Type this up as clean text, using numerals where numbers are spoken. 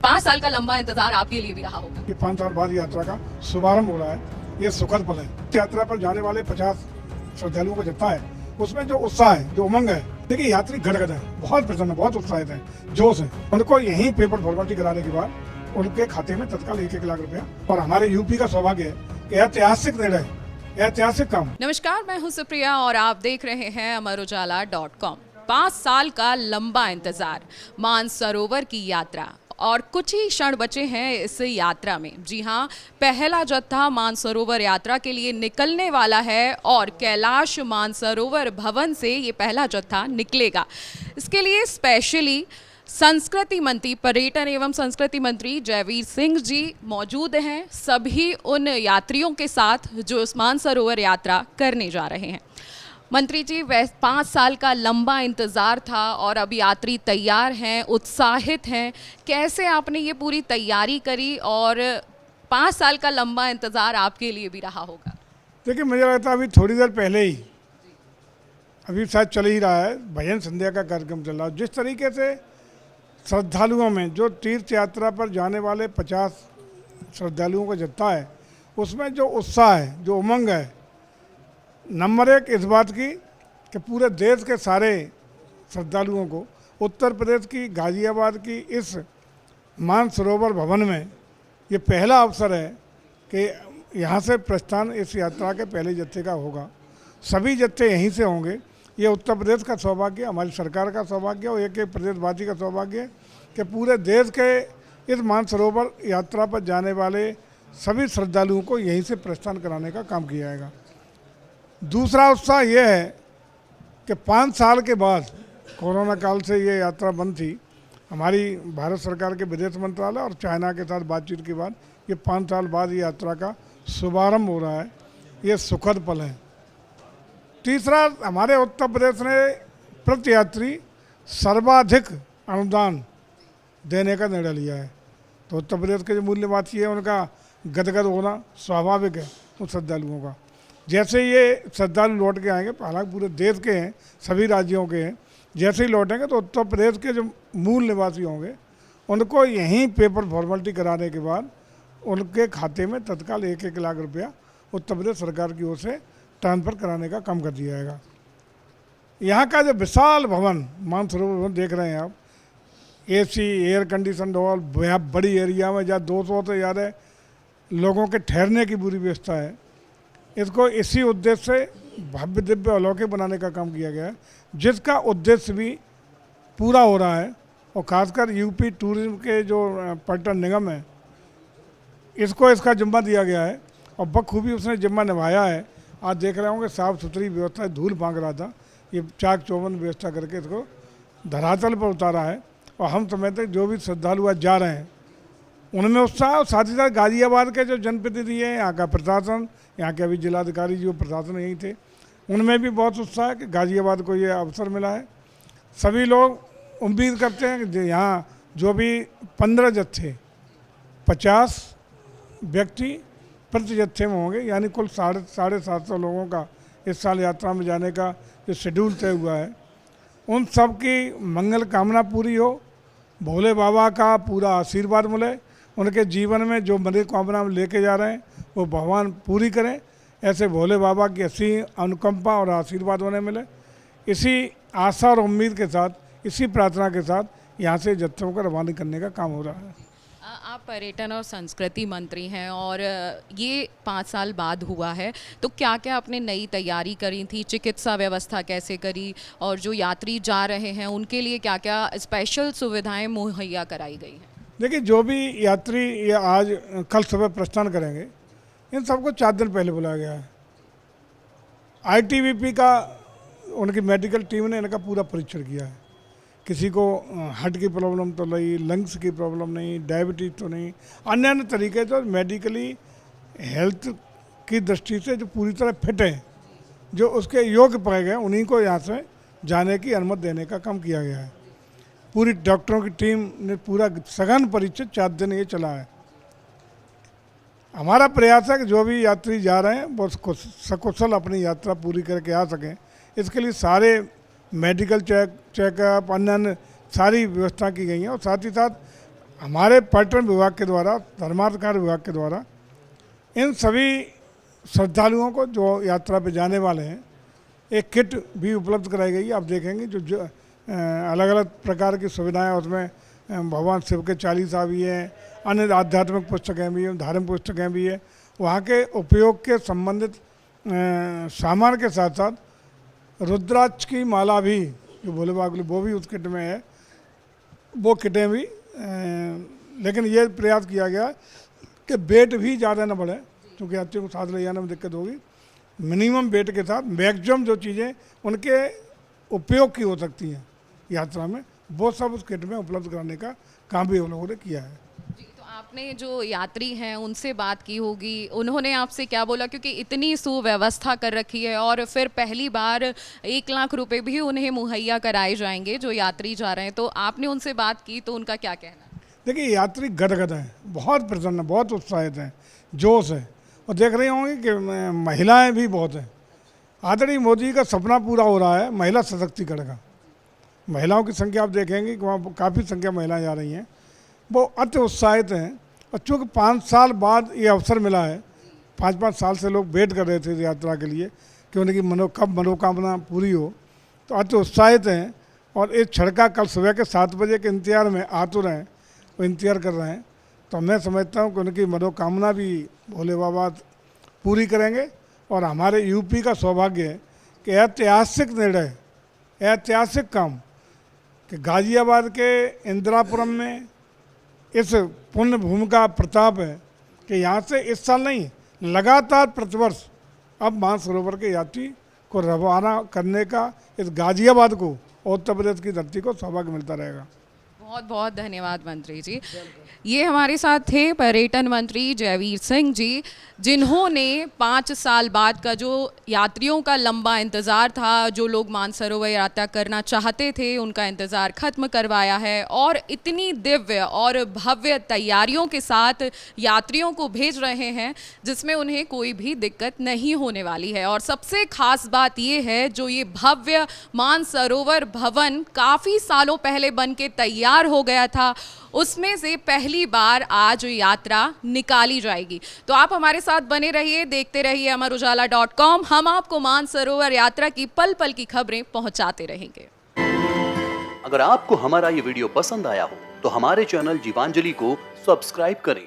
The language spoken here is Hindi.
5 साल का लंबा इंतजार आपके लिए भी रहा होगा। कि 5 साल बाद यात्रा का शुभारंभ हो रहा है, ये सुखद पल है। यात्रा पर जाने वाले 50 श्रद्धालुओं का जत्था है, उसमें जो उत्साह है, जो उमंग है, देखिए यात्री गदगद है, बहुत प्रसन्न है, बहुत उत्साहित है, जोश है। उनको यही पेपर फॉर्मेलिटी कराने के बाद उनके खाते में तत्काल 1-1 लाख रुपया, और हमारे यूपी का सौभाग्य है कि ऐतिहासिक निर्णय, ऐतिहासिक काम। नमस्कार, मैं हूं सुप्रिया और आप देख रहे हैं अमरउजाला.com। 5 साल का लंबा इंतजार, मानसरोवर की यात्रा और कुछ ही क्षण बचे हैं इस यात्रा में। जी हाँ, पहला जत्था मानसरोवर यात्रा के लिए निकलने वाला है और कैलाश मानसरोवर भवन से ये पहला जत्था निकलेगा। इसके लिए स्पेशली संस्कृति मंत्री, पर्यटन एवं संस्कृति मंत्री जयवीर सिंह जी मौजूद हैं, सभी उन यात्रियों के साथ जो इस मानसरोवर यात्रा करने जा रहे हैं। मंत्री जी, 5 साल का लंबा इंतज़ार था और अब यात्री तैयार हैं, उत्साहित हैं। कैसे आपने ये पूरी तैयारी करी और 5 साल का लंबा इंतज़ार आपके लिए भी रहा होगा? देखिए, मुझे लगता है अभी थोड़ी देर पहले ही, अभी शायद चल ही रहा है, भजन संध्या का कार्यक्रम चल रहा है। जिस तरीके से श्रद्धालुओं में जो तीर्थ यात्रा पर जाने वाले 50 श्रद्धालुओं का जत्था है, उसमें जो उत्साह है, जो उमंग है, नंबर 1 इस बात की कि पूरे देश के सारे श्रद्धालुओं को उत्तर प्रदेश की गाजियाबाद की इस मानसरोवर भवन में ये पहला अवसर है कि यहाँ से प्रस्थान इस यात्रा के पहले जत्थे का होगा। सभी जत्थे यहीं से होंगे। ये उत्तर प्रदेश का सौभाग्य, हमारी सरकार का सौभाग्य और एक प्रदेशवासी का सौभाग्य है कि पूरे देश के इस मानसरोवर यात्रा पर जाने वाले सभी श्रद्धालुओं को यहीं से प्रस्थान कराने का काम किया जाएगा। दूसरा उत्साह ये है कि 5 साल के बाद, कोरोना काल से ये यात्रा बंद थी, हमारी भारत सरकार के विदेश मंत्रालय और चाइना के साथ बातचीत के बाद ये 5 साल बाद ये यात्रा का शुभारंभ हो रहा है। ये सुखद पल है। तीसरा, हमारे उत्तर प्रदेश ने प्रति यात्री सर्वाधिक अनुदान देने का निर्णय लिया है, तो उत्तर प्रदेश के जो मूल्यवासी है उनका गदगद होना स्वाभाविक है उन श्रद्धालुओं का। जैसे ये श्रद्धालु लौट के आएंगे, हालांकि पूरे देश के हैं, सभी राज्यों के हैं, जैसे ही लौटेंगे तो उत्तर प्रदेश के जो मूल निवासी होंगे उनको यहीं पेपर फॉर्मेलिटी कराने के बाद उनके खाते में तत्काल 1-1 लाख रुपया उत्तर प्रदेश सरकार की ओर से ट्रांसफ़र कराने का काम कर दिया जाएगा। यहाँ का जो विशाल भवन, मानसरोवर भवन देख रहे हैं आप, AC एयर कंडीशन हॉल, बड़ी एरिया में जहाँ 200 से ज़्यादा लोगों के ठहरने की पूरी व्यवस्था है। इसको इसी उद्देश्य से भव्य दिव्य अलौकिक बनाने का काम किया गया है, जिसका उद्देश्य भी पूरा हो रहा है। और खासकर यूपी टूरिज्म के जो पर्यटन निगम है, इसको इसका जिम्मा दिया गया है और बखूबी उसने जिम्मा निभाया है। आज देख रहे होंगे साफ़ सुथरी व्यवस्था, धूल फांक रहा था, ये चाक चौबंद व्यवस्था करके इसको धरातल पर उतारा है। और हम समझते हैं जो भी श्रद्धालु आज जा रहे हैं उनमें उत्साह, और साथ ही साथ गाजियाबाद के जो जनप्रतिनिधि हैं, यहाँ का प्रशासन, यहाँ के अभी जिलाधिकारी जो प्रशासन यहीं थे, उनमें भी बहुत उत्साह है कि गाजियाबाद को ये अवसर मिला है। सभी लोग उम्मीद करते हैं कि यहाँ जो भी 15 जत्थे 50 व्यक्ति प्रति जत्थे में होंगे, यानी कुल 750 लोगों का इस साल यात्रा में जाने का जो शेड्यूल तय हुआ है, उन सब की मंगल कामना पूरी हो, भोले बाबा का पूरा आशीर्वाद मिले, उनके जीवन में जो मनोकामना लेके जा रहे हैं वो भगवान पूरी करें, ऐसे भोले बाबा की ऐसी अनुकंपा और आशीर्वाद उन्हें मिले। इसी आशा और उम्मीद के साथ, इसी प्रार्थना के साथ यहाँ से जत्थों को रवाना करने का काम हो रहा है। आप पर्यटन और संस्कृति मंत्री हैं और ये 5 साल बाद हुआ है, तो क्या क्या आपने नई तैयारी करी थी? चिकित्सा व्यवस्था कैसे करी और जो यात्री जा रहे हैं उनके लिए क्या क्या स्पेशल सुविधाएं मुहैया कराई गई हैं? देखिए, जो भी यात्री ये आज कल सुबह प्रस्थान करेंगे, इन सबको 4 दिन पहले बुलाया गया है। ITBP का, उनकी मेडिकल टीम ने इनका पूरा परीक्षण किया है। किसी को हार्ट की प्रॉब्लम तो नहीं, लंग्स की प्रॉब्लम नहीं, डायबिटीज़ तो नहीं, अन्य अन्य तरीके जो मेडिकली हेल्थ की दृष्टि से जो पूरी तरह फिट हैं, जो उसके योग्य पाए गए, उन्हीं को यहाँ से जाने की अनुमति देने का काम किया गया है। पूरी डॉक्टरों की टीम ने पूरा सघन परीक्षण 4 दिन ये चला है। हमारा प्रयास है कि जो भी यात्री जा रहे हैं वो सकुशल अपनी यात्रा पूरी करके आ सकें। इसके लिए सारे मेडिकल चेकअप, अन्य सारी व्यवस्था की गई है और साथ ही साथ हमारे पर्यटन विभाग के द्वारा, धर्मार्थ कार्य विभाग के द्वारा इन सभी श्रद्धालुओं को जो यात्रा पे जाने वाले हैं एक किट भी उपलब्ध कराई गई है। आप देखेंगे जो अलग अलग प्रकार की सुविधाएं उसमें, भगवान शिव के चालीसा भी हैं, अन्य आध्यात्मिक पुस्तकें भी हैं, धार्मिक पुस्तकें भी हैं। वहाँ के उपयोग के संबंधित सामान के साथ साथ रुद्राक्ष की माला भी जो भोले बाबा के लिए, वो भी उस किट में है, वो किटें भी। लेकिन ये प्रयास किया गया कि वेट भी ज़्यादा न बढ़े, क्योंकि यात्रियों को साथ ले जाने में दिक्कत होगी। मिनिमम वेट के साथ मैक्सिमम जो चीज़ें उनके उपयोग की हो सकती हैं यात्रा में, वो सब उस किट में उपलब्ध कराने का काम भी हम लोगों ने किया है। जी, तो आपने जो यात्री हैं उनसे बात की होगी, उन्होंने आपसे क्या बोला? क्योंकि इतनी सुव्यवस्था कर रखी है और फिर पहली बार 1 लाख रुपए भी उन्हें मुहैया कराए जाएंगे जो यात्री जा रहे हैं, तो आपने उनसे बात की तो उनका क्या कहना? देखिए, यात्री गदगद हैं, बहुत प्रसन्न, बहुत उत्साहित हैं, जोश है। और देख रहे होंगे कि महिलाएं भी बहुत हैं। आदरणीय मोदी का सपना पूरा हो रहा है महिला सशक्तिकरण का। महिलाओं की संख्या आप देखेंगे कि वहाँ काफ़ी संख्या महिलाएं जा रही हैं, वो अति उत्साहित हैं। और चूँकि 5 साल बाद ये अवसर मिला है, 5-5 साल से लोग वेट कर रहे थे इस यात्रा के लिए कि उनकी मनोकामना पूरी हो, तो अति उत्साहित हैं। और इस क्षण का कल सुबह के 7 बजे के इंतजार में आतुर हैं, वो इंतजार कर रहे हैं। तो मैं समझता हूँ कि उनकी मनोकामना भी भोले बाबा पूरी करेंगे। और हमारे यूपी का सौभाग्य है कि ऐतिहासिक निर्णय, ऐतिहासिक काम कि गाजियाबाद के इंदिरापुरम में इस पुण्य भूमि का प्रताप है कि यहाँ से इस साल नहीं, लगातार प्रतिवर्ष अब मानसरोवर के यात्री को रवाना करने का इस गाजियाबाद को और उत्तर प्रदेश की धरती को सौभाग्य मिलता रहेगा। बहुत बहुत धन्यवाद मंत्री जी। ये हमारे साथ थे पर्यटन मंत्री जयवीर सिंह जी, जिन्होंने 5 साल बाद का जो यात्रियों का लंबा इंतज़ार था, जो लोग मानसरोवर यात्रा करना चाहते थे, उनका इंतज़ार ख़त्म करवाया है और इतनी दिव्य और भव्य तैयारियों के साथ यात्रियों को भेज रहे हैं जिसमें उन्हें कोई भी दिक्कत नहीं होने वाली है। और सबसे ख़ास बात ये है, जो ये भव्य मानसरोवर भवन काफ़ी सालों पहले बन के तैयार हो गया था, उसमें से पहली बार आज यात्रा निकाली जाएगी। तो आप हमारे साथ बने रहिए, देखते रहिए अमरउजाला.com। हम आपको मानसरोवर यात्रा की पल पल की खबरें पहुंचाते रहेंगे। अगर आपको हमारा ये वीडियो पसंद आया हो तो हमारे चैनल जीवांजलि को सब्सक्राइब करें